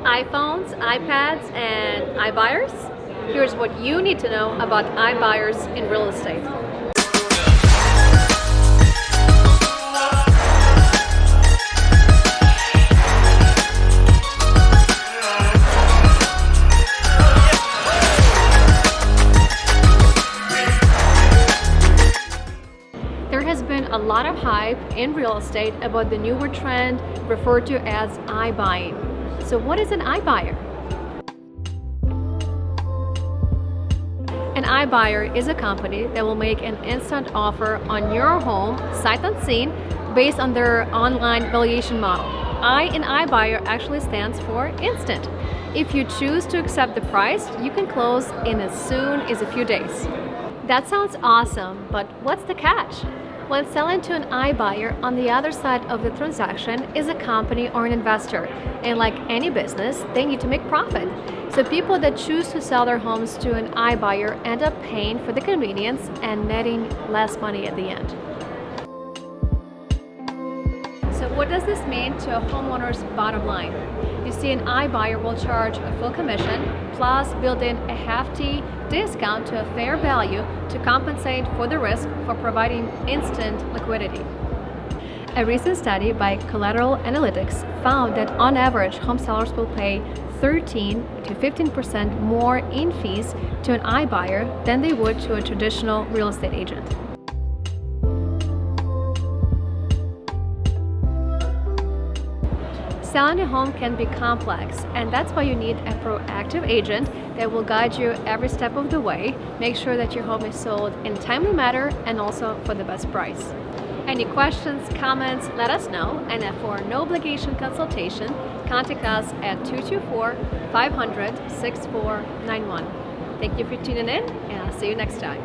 iPhones, iPads, and iBuyers? Here's what you need to know about iBuyers in real estate. There has been a lot of hype in real estate about the newer trend referred to as iBuying. So what is an iBuyer? An iBuyer is a company that will make an instant offer on your home, sight unseen, based on their online valuation model. I in iBuyer actually stands for instant. If you choose to accept the price, you can close in as soon as a few days. That sounds awesome, but what's the catch? When selling to an iBuyer, on the other side of the transaction is a company or an investor. And like any business, they need to make profit. So people that choose to sell their homes to an iBuyer end up paying for the convenience and netting less money at the end. So what does this mean to a homeowner's bottom line? You see, an iBuyer will charge a full commission plus build in a hefty discount to a fair value to compensate for the risk for providing instant liquidity. A recent study by Collateral Analytics found that on average, home sellers will pay 13 to 15% more in fees to an iBuyer than they would to a traditional real estate agent. Selling a home can be complex, and that's why you need a proactive agent that will guide you every step of the way, make sure that your home is sold in a timely manner and also for the best price. Any questions, comments, let us know, and for no obligation consultation, contact us at 224-500-6491. Thank you for tuning in, and I'll see you next time.